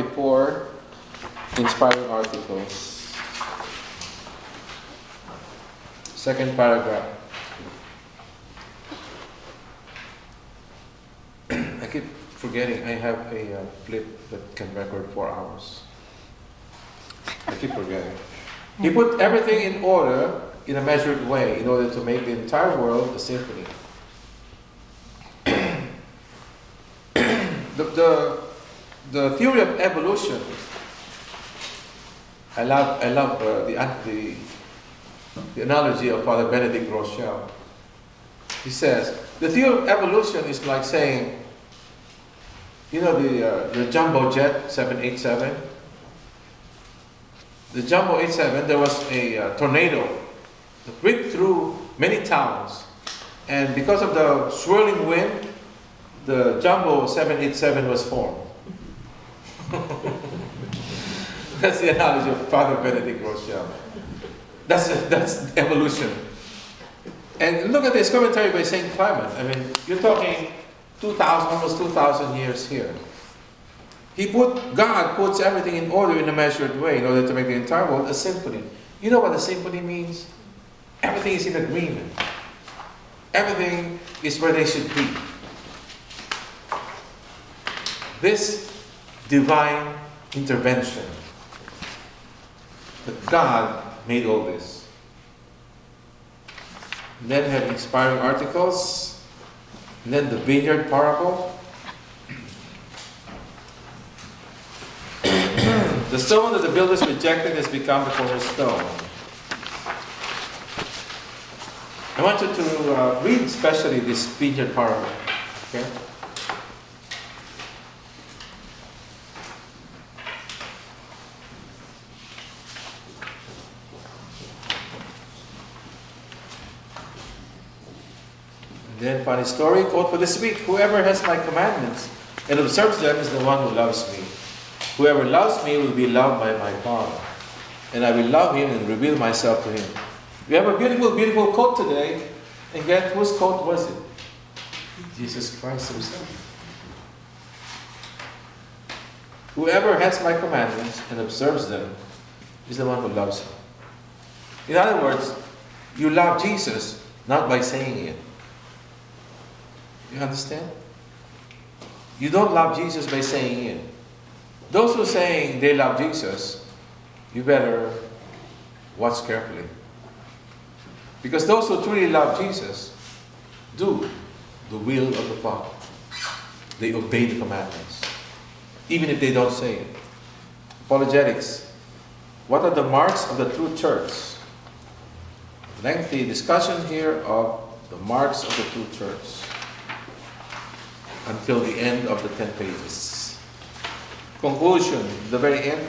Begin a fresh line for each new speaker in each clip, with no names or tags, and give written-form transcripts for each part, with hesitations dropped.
before inspiring articles. Second paragraph. I keep forgetting I have a flip that can record 4 hours. I keep forgetting. He put everything in order in a measured way in order to make the entire world a symphony. The theory of evolution. I love the analogy of Father Benedict Rochelle. He says the theory of evolution is like saying, you know, the jumbo jet 787. The jumbo 87. There was a tornado that ripped through many towns, and because of the swirling wind, the jumbo 787 was formed. That's the analogy of Father Benedict Rochelle. That's evolution. And look at this commentary by St. Clement. I mean, you're talking 2,000, almost 2,000 years here. God puts everything in order in a measured way in order to make the entire world a symphony. You know what a symphony means? Everything is in agreement. Everything is where they should be. This divine intervention. But God made all this. And then have inspiring articles. And then the vineyard parable. The stone that the builders rejected has become the cornerstone. I want you to read especially this vineyard parable. Okay? And then funny story, quote for this week: whoever has my commandments and observes them is the one who loves me. Whoever loves me will be loved by my Father, and I will love him and reveal myself to him. We have a beautiful, beautiful quote today, and guess whose quote was it? Jesus Christ himself. Whoever has my commandments and observes them is the one who loves me. In other words, you love Jesus not by saying it. You understand? You don't love Jesus by saying it. Those who are saying they love Jesus, you better watch carefully. Because those who truly love Jesus do the will of the Father. They obey the commandments, even if they don't say it. Apologetics. What are the marks of the true church? Lengthy discussion here of the marks of the true church until the end of the 10 pages. Conclusion, the very end.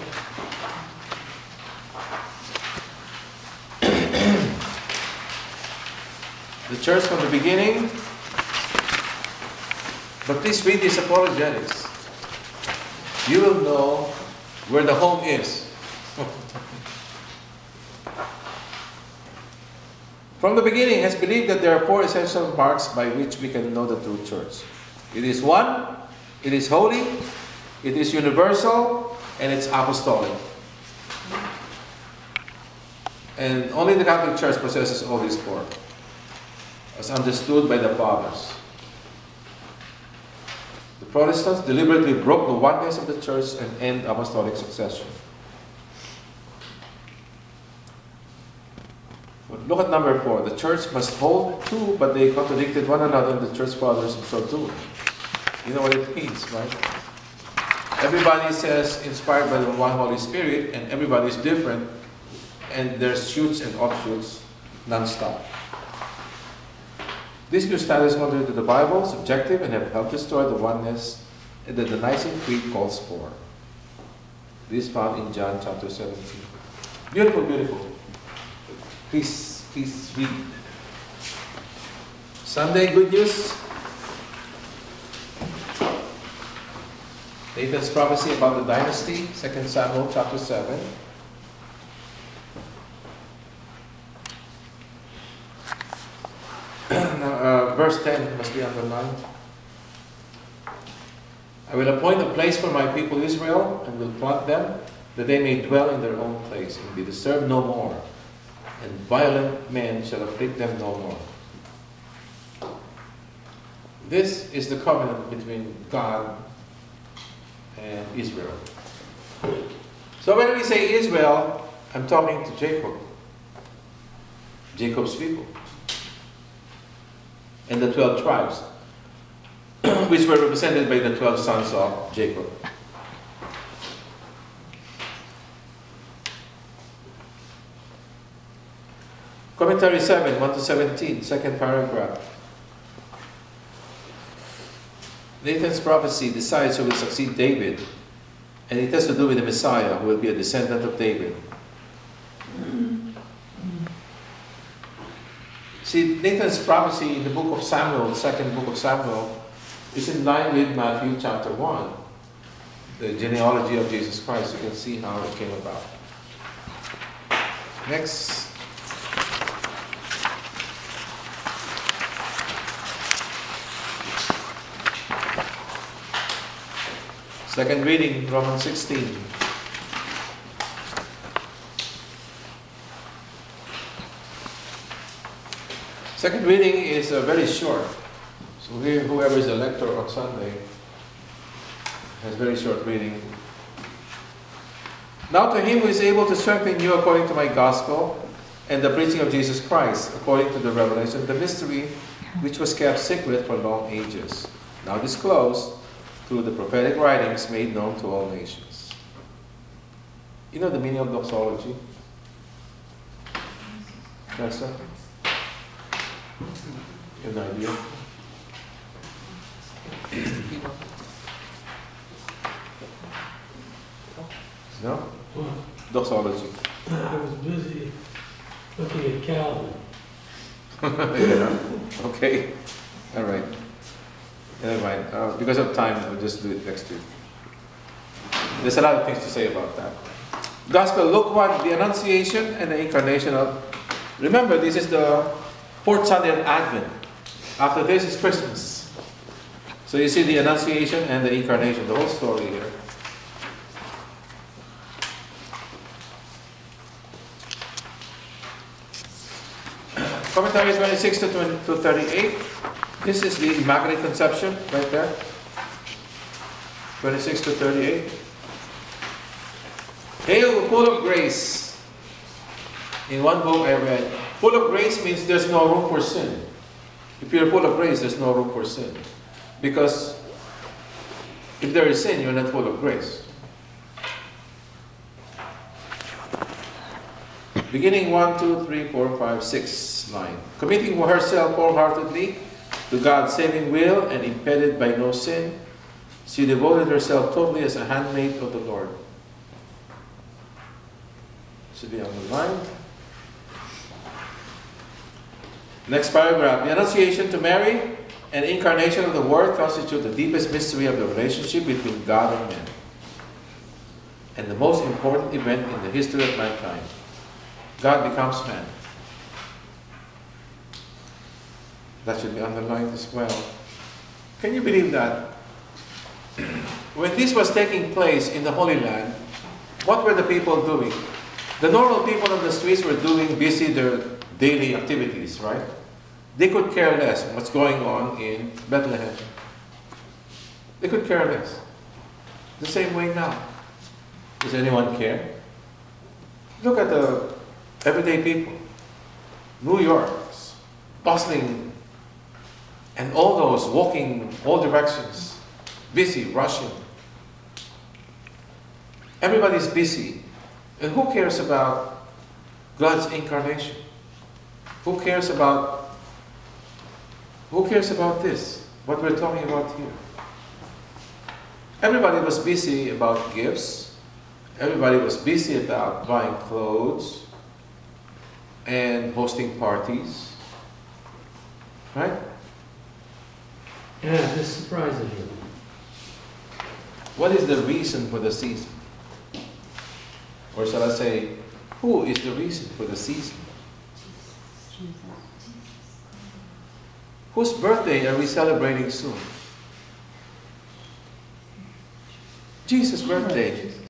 The church from the beginning. But please read these apologetics. You will know where the home is. From the beginning has believed that there are 4 essential marks by which we can know the true church. It is one, it is holy, it is universal, and it's apostolic. And only the Catholic Church possesses all these 4, as understood by the Fathers. The Protestants deliberately broke the oneness of the Church and end apostolic succession. Look at number 4. The Church must hold to, but they contradicted one another, and the Church Fathers in so doing. You know what it means, right? Everybody says inspired by the one Holy Spirit, and everybody is different, and there's shoots and offshoots non-stop. This new style is contrary to the Bible, subjective, and have helped destroy the oneness that the Nicene Creed calls for. This is found in John chapter 17. Beautiful, beautiful. Please read. Sunday, good news. David's prophecy about the dynasty, 2 Samuel chapter 7. Verse 10 must be underlined. I will appoint a place for my people Israel, and will plant them, that they may dwell in their own place, and be disturbed no more, and violent men shall afflict them no more. This is the covenant between God and Israel. So when we say Israel, I'm talking to Jacob, Jacob's people, and the 12 tribes, which were represented by the 12 sons of Jacob. Commentary 7, 1 to 17, second paragraph. Nathan's prophecy decides who will succeed David, and it has to do with the Messiah, who will be a descendant of David. See, Nathan's prophecy in the book of Samuel, the second book of Samuel, is in line with Matthew chapter 1, the genealogy of Jesus Christ. You can see how it came about. Next. Second reading, Romans 16. Second reading is very short. So here, whoever is a lector on Sunday has very short reading. Now to him who is able to strengthen you according to my gospel and the preaching of Jesus Christ, according to the revelation, the mystery which was kept secret for long ages, now disclosed through the prophetic writings made known to all nations. You know the meaning of doxology? Tessa? You have an idea? No? Doxology.
I was busy looking at Calvin.
Yeah. Okay. All right. Never mind. Because of time, we'll just do it next week. There's a lot of things to say about that. Gospel, Luke 1, the Annunciation and the Incarnation of... Remember, this is the fourth Sunday of Advent. After this is Christmas. So you see the Annunciation and the Incarnation, the whole story here. Commentary 26 to 38. This is the Immaculate Conception, right there. 26 to 38. Hail, full of grace. In one book I read, full of grace means there's no room for sin. If you're full of grace, there's no room for sin. Because if there is sin, you're not full of grace. Beginning 1, 2, 3, 4, 5, 6 line. Committing herself wholeheartedly to God's saving will and impeded by no sin, she devoted herself totally as a handmaid of the Lord. Should be underlined. Next paragraph. The Annunciation to Mary and Incarnation of the Word constitute the deepest mystery of the relationship between God and man, and the most important event in the history of mankind. God becomes man. That should be underlined as well. Can you believe that? When this was taking place in the Holy Land, what were the people doing? The normal people on the streets were busy their daily activities, right? They could care less what's going on in Bethlehem. They could care less. The same way now. Does anyone care? Look at the everyday people. New York, bustling, and all those walking all directions, busy, rushing. Everybody's busy. And who cares about God's incarnation? Who cares about this? What we're talking about here. Everybody was busy about gifts. Everybody was busy about buying clothes and hosting parties. Right?
Yeah, this surprises you.
What is the reason for the season? Or shall I say, who is the reason for the season? Whose birthday are we celebrating soon? Jesus' birthday.